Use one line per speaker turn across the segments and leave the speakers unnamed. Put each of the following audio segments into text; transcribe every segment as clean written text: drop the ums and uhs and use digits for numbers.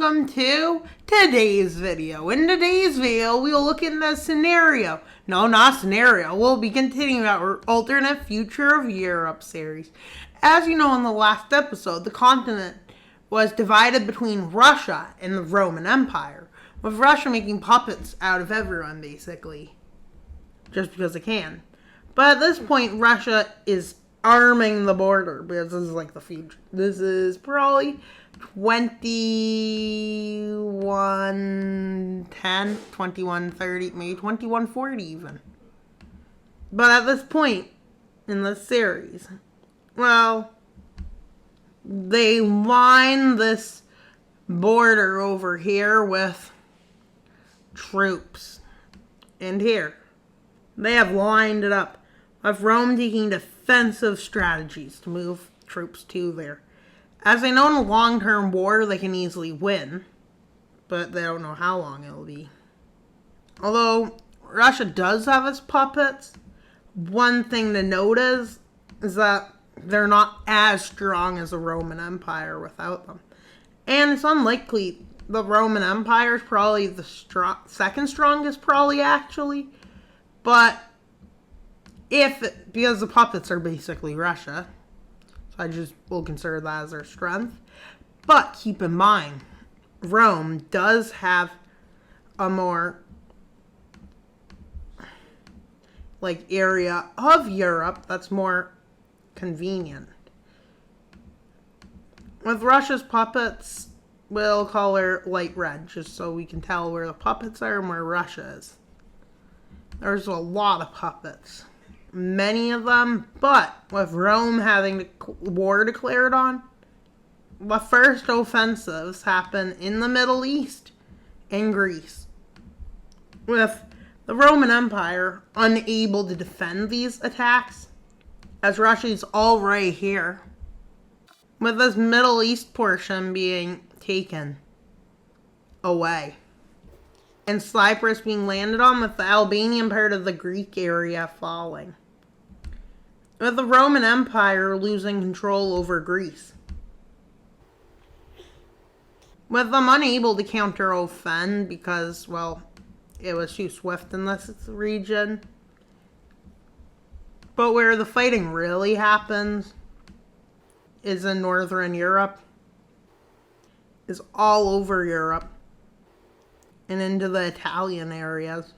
welcome to today's video. In today's video, we'll look at the scenario. No, not scenario. We'll be continuing our alternate future of Europe series. As you know, in the last episode, the continent was divided between Russia and the Roman Empire, with Russia making puppets out of everyone, basically, just because it can. But at this point, Russia is arming the border, because this is like the future. This is probably 2110, 2130, maybe 2140 even. But at this point in the series, well, they line this border over here with troops. And here, they have lined it up, with Rome taking defensive strategies to move troops to there. As they know in a long-term war, they can easily win, but they don't know how long it'll be. Although Russia does have its puppets, one thing to note is that they're not as strong as the Roman Empire without them. And it's unlikely the Roman Empire is probably the second strongest, probably, actually. But because the puppets are basically Russia, so I just will consider that as their strength. But keep in mind, Rome does have a more area of Europe that's more convenient. With Russia's puppets, we'll call her light red, just so we can tell where the puppets are and where Russia is. There's a lot of puppets. Many of them, but with Rome having the war declared on, the first offensives happen in the Middle East and Greece, with the Roman Empire unable to defend these attacks, as Russia's already here, with this Middle East portion being taken away, and Cyprus being landed on, with the Albanian part of the Greek area falling, with the Roman Empire losing control over Greece, with them unable to counter-offend because, well, it was too swift in this region. But where the fighting really happens is in Northern Europe, is all over Europe, and into the Italian areas.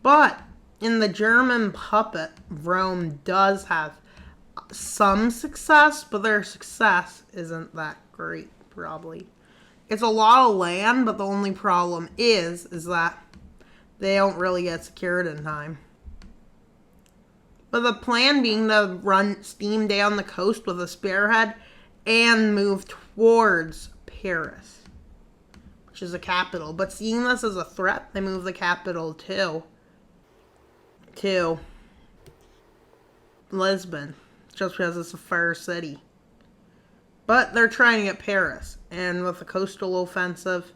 But in the German puppet, Rome does have some success, but their success isn't that great, probably. It's a lot of land, but the only problem is that they don't really get secured in time. But the plan being to run steam down the coast with a spearhead and move towards Paris, which is the capital. But seeing this as a threat, they move the capital to Lisbon, just because it's a fair city. But they're trying to get Paris, and with the coastal offensive,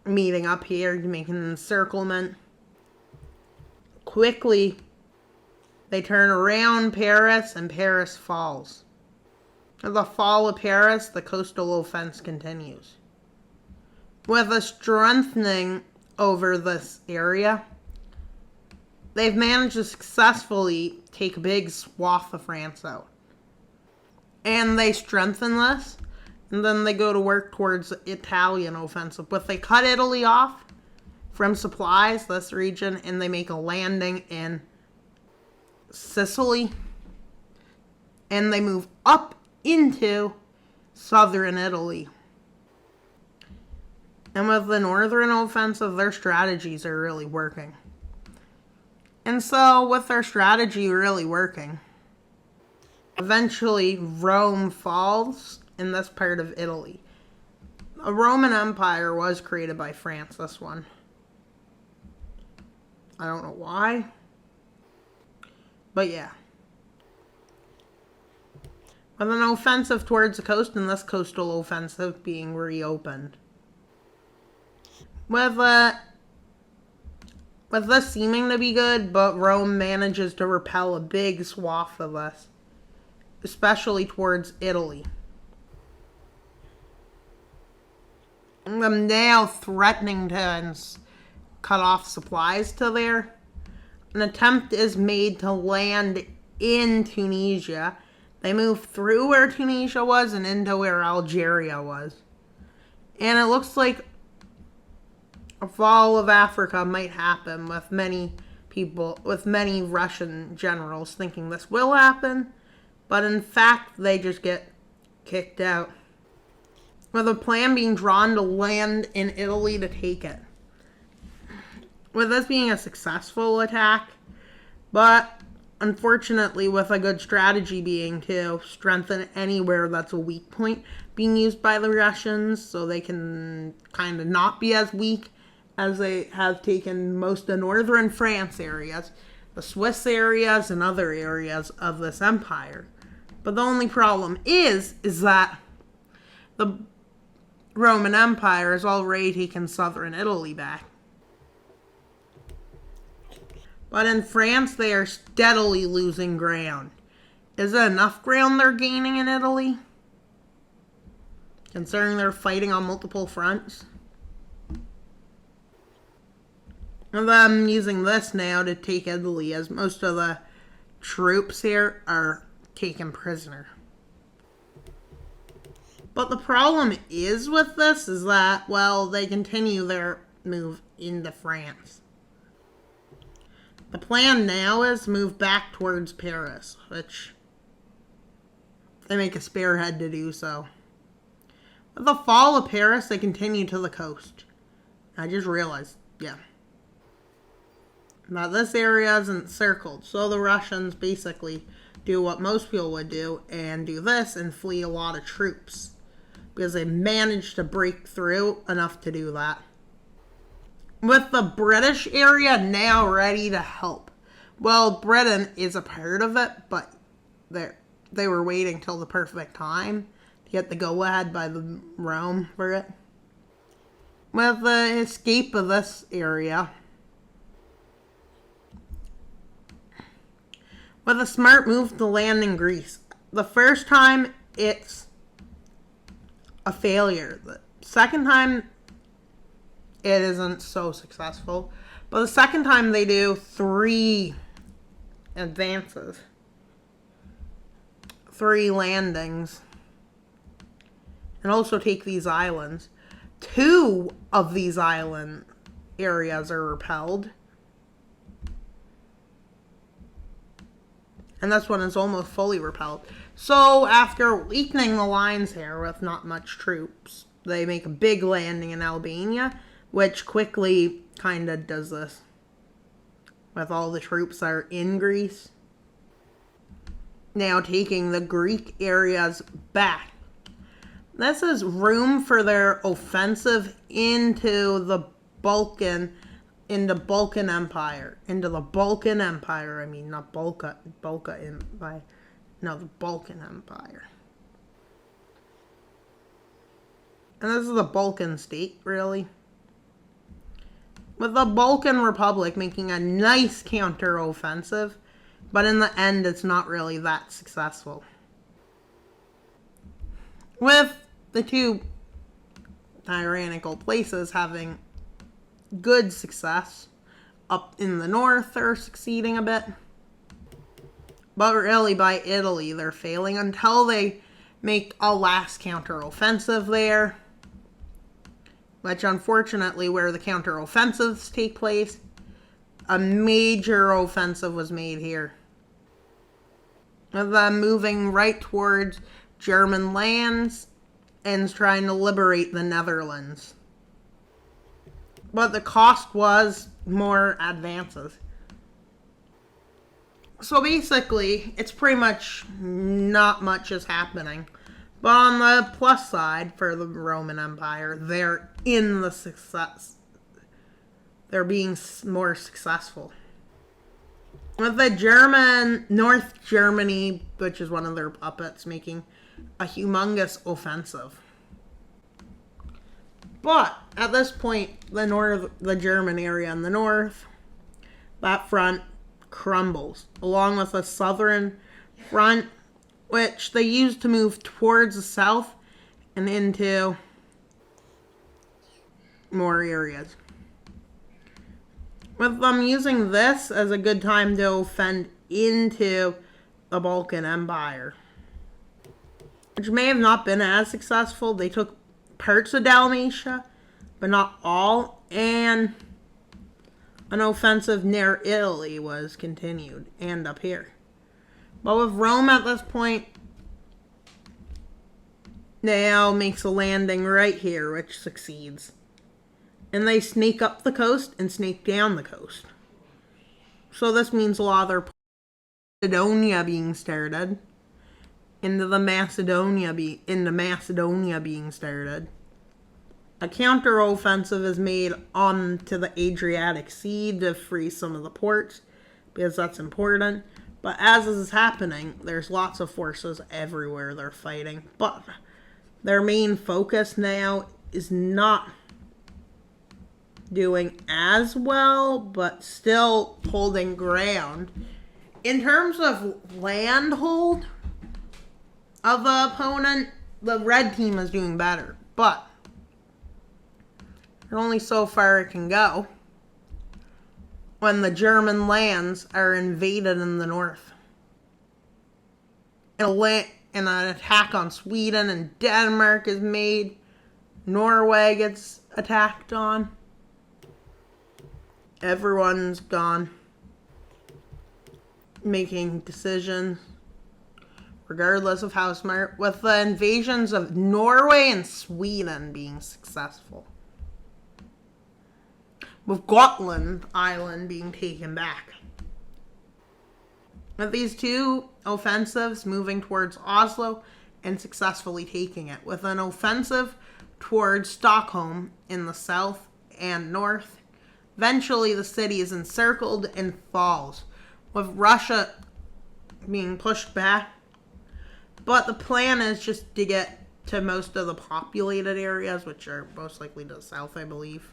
meeting up here, making an encirclement, quickly they turn around Paris, and Paris falls. At the fall of Paris, the coastal offense continues, with a strengthening over this area. They've managed to successfully take a big swath of France out. And they strengthen this, and then they go to work towards the Italian offensive. But they cut Italy off from supplies, this region, and they make a landing in Sicily. And they move up into southern Italy. And with the northern offensive, their strategies are really working. And so, with their strategy really working, eventually Rome falls in this part of Italy. The Roman Empire was created by France, this one. I don't know why, but yeah. With an offensive towards the coast, and this coastal offensive being reopened. With this seeming to be good, but Rome manages to repel a big swath of us, especially towards Italy. them now threatening to cut off supplies to there. An attempt is made to land in Tunisia. They move through where Tunisia was and into where Algeria was. And it looks like a fall of Africa might happen, with many Russian generals thinking this will happen, but in fact they just get kicked out, with a plan being drawn to land in Italy to take it. With this being a successful attack, but unfortunately with a good strategy being to strengthen anywhere that's a weak point being used by the Russians, so they can kind of not be as weak as they have taken most of northern France areas, the Swiss areas, and other areas of this empire. But the only problem is that the Roman Empire has already taken southern Italy back. But in France, they are steadily losing ground. Is it enough ground they're gaining in Italy, considering they're fighting on multiple fronts? And I'm using this now to take Italy, as most of the troops here are taken prisoner. But the problem is with this is that, well, they continue their move into France. The plan now is to move back towards Paris, which they make a spearhead to do so. With the fall of Paris, they continue to the coast. I just realized, now this area isn't circled, so the Russians basically do what most people would do and do this and flee a lot of troops, because they managed to break through enough to do that. With the British area now ready to help. Well, Britain is a part of it, but they were waiting till the perfect time to get the go-ahead by the Rome for it. With the escape of this area, with a smart move to land in Greece. The first time, it's a failure. The second time, it isn't so successful. But the second time, they do 3 advances. 3 landings. And also take these islands. 2 of these island areas are repelled. And this one is almost fully repelled. So after weakening the lines here with not much troops, they make a big landing in Albania, which quickly kind of does this. With all the troops that are in Greece. Now taking the Greek areas back. This is room for their offensive into the Balkan Empire. Into the Balkan Empire. I mean, not Balkan Empire. No, the Balkan Empire. And this is the Balkan state, really. With the Balkan Republic making a nice counter-offensive, but in the end, it's not really that successful. With the 2 tyrannical places having good success, up in the north they're succeeding a bit, but really by Italy they're failing until they make a last counter-offensive there, which unfortunately where the counter-offensives take place, a major offensive was made here, with them moving right towards German lands and trying to liberate the Netherlands. But the cost was more advances. So basically, it's pretty much not much is happening. But on the plus side for the Roman Empire, they're in the success. They're being more successful. With the North Germany, which is one of their puppets, making a humongous offensive. But at this point, the German area in the north, that front crumbles, along with the southern front, which they used to move towards the south and into more areas. With them using this as a good time to offend into the Balkan Empire, which may have not been as successful. They took parts of Dalmatia, but not all, and an offensive near Italy was continued, and up here. But with Rome at this point, now makes a landing right here, which succeeds. And they sneak up the coast and sneak down the coast. So this means a lot of their Macedonia being started, into Macedonia being started. A counter-offensive is made onto the Adriatic Sea to free some of the ports, because that's important. But as this is happening, there's lots of forces everywhere they're fighting. But their main focus now is not doing as well, but still holding ground. In terms of land hold of the opponent, the red team is doing better. But there's only so far it can go when the German lands are invaded in the north. And an attack on Sweden and Denmark is made. Norway gets attacked on. Everyone's gone, making decisions regardless of how smart, with the invasions of Norway and Sweden being successful, with Gotland Island being taken back. With these two offensives moving towards Oslo and successfully taking it, with an offensive towards Stockholm in the south and north. Eventually the city is encircled and falls, with Russia being pushed back. But the plan is just to get to most of the populated areas, which are most likely to the south, I believe.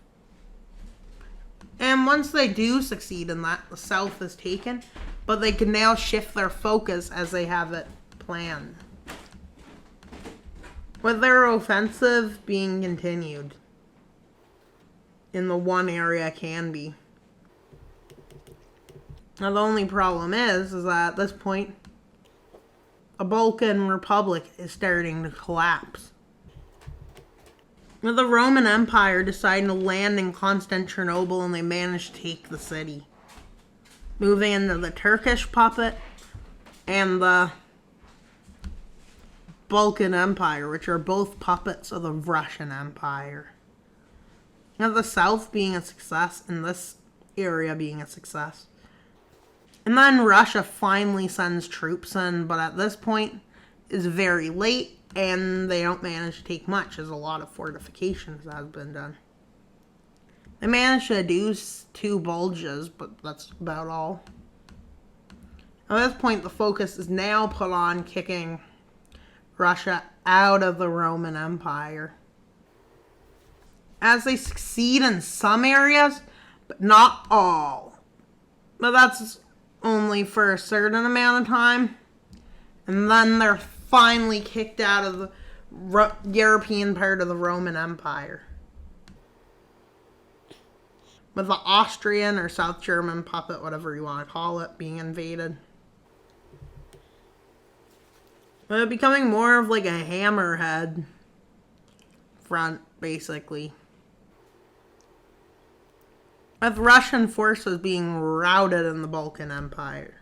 And once they do succeed in that, the south is taken, but they can now shift their focus as they have it planned, with their offensive being continued in the one area can be. Now the only problem is that at this point, a Balkan Republic is starting to collapse, with the Roman Empire deciding to land in Constantinople, and they managed to take the city, moving into the Turkish puppet and the Balkan Empire, which are both puppets of the Russian Empire. Now the south being a success, and this area being a success. And then Russia finally sends troops in, but at this point is very late, and they don't manage to take much, as a lot of fortifications have been done. They managed to do 2 bulges, but that's about all. At this point, the focus is now put on kicking Russia out of the Roman Empire, as they succeed in some areas, but not all. But that's only for a certain amount of time. And then they're finally kicked out of the European part of the Roman Empire, with the Austrian or South German puppet, whatever you want to call it, being invaded. But becoming more of like a hammerhead front, basically, with Russian forces being routed in the Balkan Empire,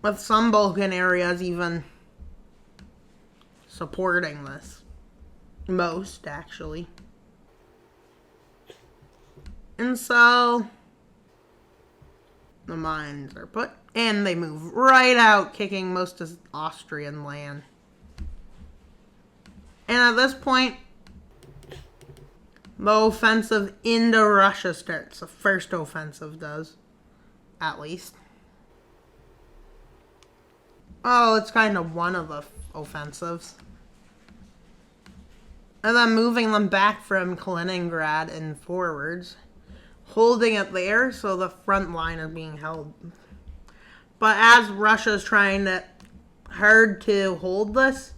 with some Balkan areas even supporting this. Most, actually. And so the mines are put, and they move right out, kicking most of Austrian land. And at this point, the offensive into Russia starts. The first offensive does, at least. Oh, it's kind of one of the offensives. And then moving them back from Kaliningrad and forwards, holding it there, so the front line is being held. But as Russia's trying hard to hold this,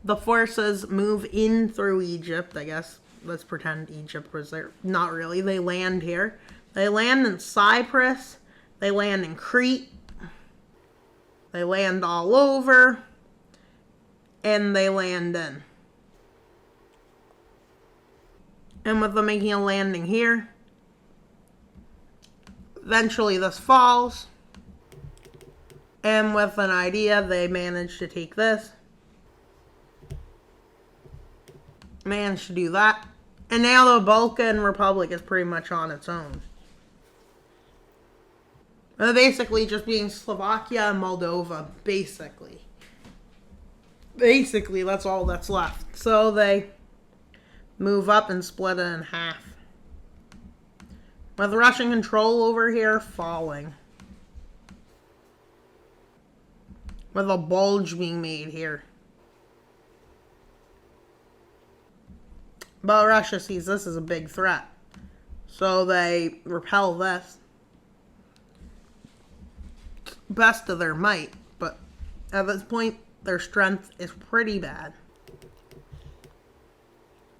the forces move in through Egypt, I guess, let's pretend Egypt was there. Not really. They land here. They land in Cyprus. They land in Crete. They land all over. And they land in. And with them making a landing here, eventually this falls. And with an idea, they manage to take this. Managed to do that. And now the Balkan Republic is pretty much on its own. They're basically just being Slovakia and Moldova, basically. Basically, that's all that's left. So they move up and split it in half. With Russian control over here falling. With a bulge being made here. But Russia sees this as a big threat. So they repel this. Best of their might. But at this point, their strength is pretty bad.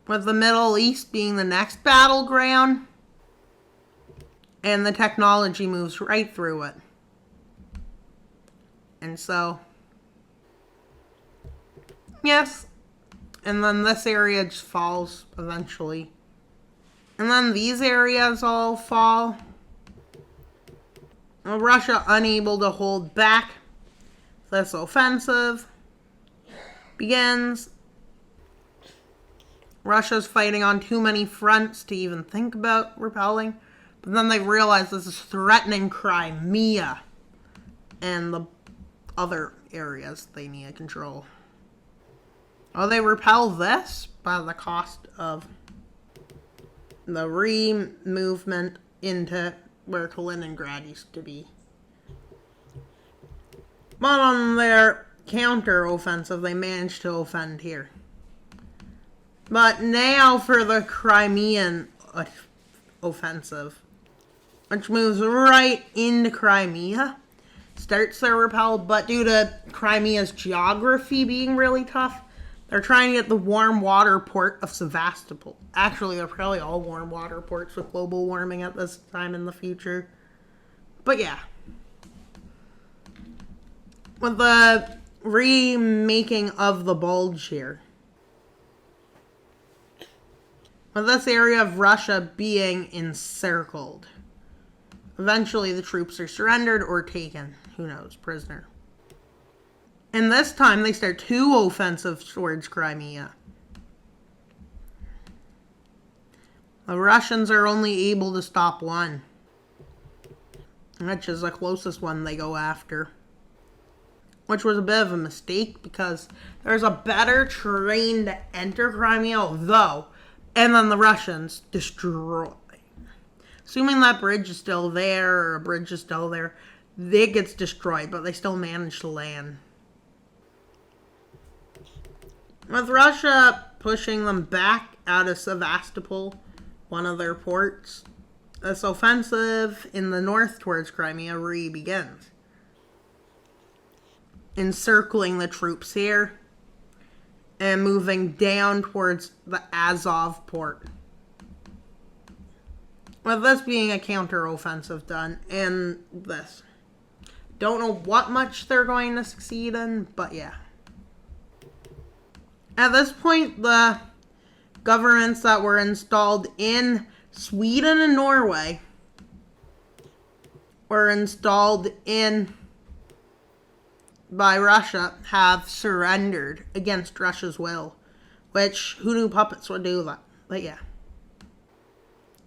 With the Middle East being the next battleground. And the technology moves right through it. And so, yes. And then this area just falls eventually. And then these areas all fall. Russia unable to hold back. This offensive begins. Russia's fighting on too many fronts to even think about repelling. But then they realize this is threatening Crimea and the other areas they need to control. Oh, they repel this by the cost of the re-movement into where Kaliningrad used to be. But on their counter-offensive, they managed to offend here. But now for the Crimean offensive, which moves right into Crimea. Starts their repel, but due to Crimea's geography being really tough, they're trying to get the warm water port of Sevastopol. Actually, they're probably all warm water ports with global warming at this time in the future. But yeah. With the remaking of the bulge here. With this area of Russia being encircled. Eventually, the troops are surrendered or taken. Who knows? Prisoner. And this time, they start two offensives towards Crimea. The Russians are only able to stop one. Which is the closest one they go after. Which was a bit of a mistake because there's a better train to enter Crimea, though. And then the Russians destroy. Assuming that bridge is still there, or a bridge is still there, it gets destroyed, but they still manage to land. With Russia pushing them back out of Sevastopol, one of their ports, this offensive in the north towards Crimea begins. Encircling the troops here, and moving down towards the Azov port. With this being a counter-offensive done, and this. Don't know what much they're going to succeed in, but yeah. At this point, the governments that were installed in Sweden and Norway were installed in by Russia have surrendered against Russia's will. Which, who knew puppets would do that? But yeah.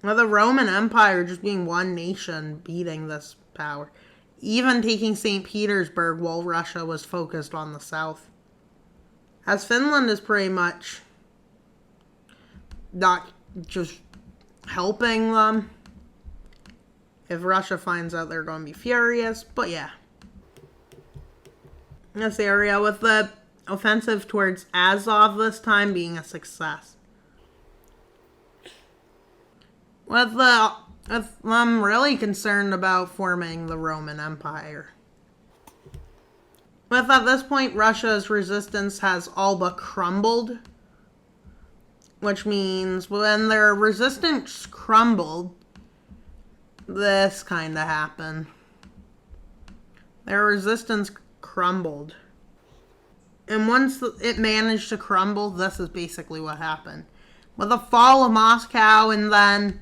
Well, the Roman Empire just being one nation beating this power. Even taking St. Petersburg while Russia was focused on the south. As Finland is pretty much not just helping them. If Russia finds out, they're going to be furious. But yeah. This area with the offensive towards Azov this time being a success. With I'm really concerned about forming the Roman Empire. With at this point, Russia's resistance has all but crumbled. which means when their resistance crumbled, this kind of happened. Their resistance crumbled. And once it managed to crumble, this is basically what happened. With the fall of Moscow, and then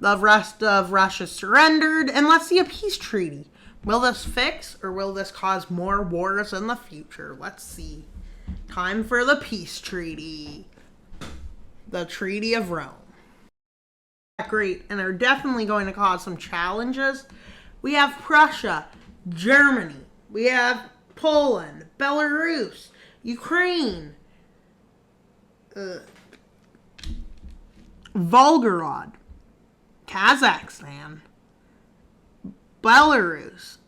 the rest of Russia surrendered, and let's see a peace treaty. Will this fix, or will this cause more wars in the future? Let's see. Time for the peace treaty. The Treaty of Rome. Great, and are definitely going to cause some challenges. We have Prussia, Germany, we have Poland, Belarus, Ukraine, Volgograd, Kazakhstan, Belarus,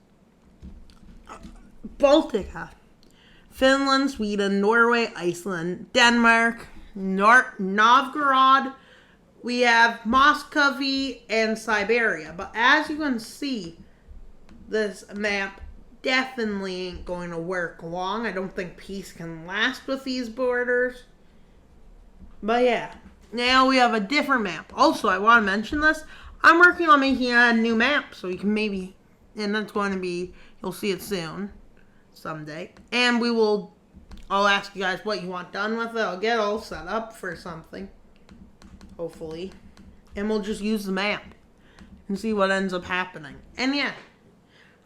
Baltica, Finland, Sweden, Norway, Iceland, Denmark, Novgorod. We have Muscovy and Siberia. But as you can see, this map definitely ain't going to work long. I don't think peace can last with these borders. But yeah, now we have a different map. Also, I want to mention this. I'm working on making a new map, so you can maybe, and that's going to be, you'll see it soon, someday. And I'll ask you guys what you want done with it. I'll get it all set up for something, hopefully. And we'll just use the map and see what ends up happening. And yeah,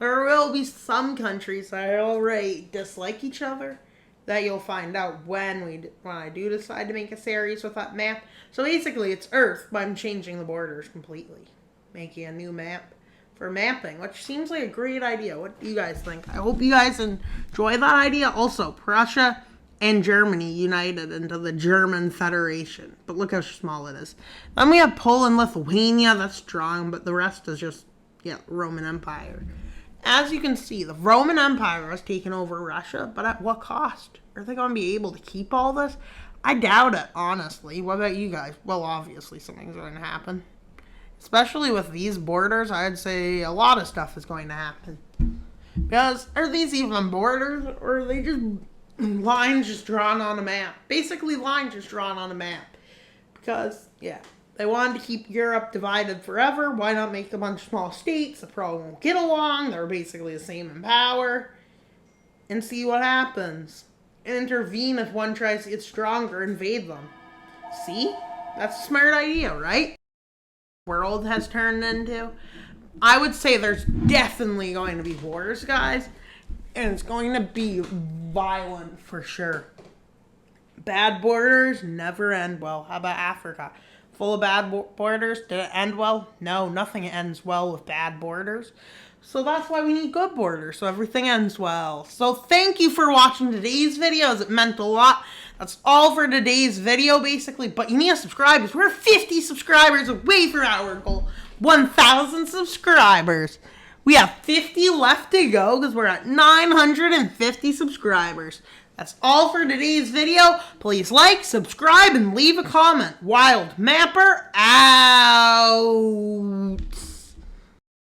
there will be some countries that already dislike each other that you'll find out when I do decide to make a series with that map. So basically, it's Earth, but I'm changing the borders completely. Making a new map for mapping, which seems like a great idea. What do you guys think? I hope you guys enjoy that idea. Also, Prussia and Germany united into the German Federation. But look how small it is. Then we have Poland, Lithuania. That's strong, but the rest is just, Roman Empire. As you can see, the Roman Empire has taken over Russia, but at what cost? Are they going to be able to keep all this? I doubt it, honestly. What about you guys? Well, obviously something's going to happen. Especially with these borders, I'd say a lot of stuff is going to happen. Because, are these even borders, or are they just lines just drawn on a map? Basically, lines just drawn on a map. Because, they wanted to keep Europe divided forever. Why not make a bunch of small states that probably won't get along? They're basically the same in power. And see what happens. And intervene if one tries to get stronger, invade them. See? That's a smart idea, right? World has turned into. I would say there's definitely going to be wars, guys. And it's going to be violent for sure. Bad borders never end well. How about Africa? Full of bad borders. Did it end well? No, nothing ends well with bad borders. So that's why we need good borders, so everything ends well. So thank you for watching today's videos. It meant a lot. That's all for today's video, basically. But you need to subscribe, because we're 50 subscribers away from our goal. 1,000 subscribers. We have 50 left to go, because we're at 950 subscribers. That's all for today's video. Please like, subscribe, and leave a comment. Wild Mapper out.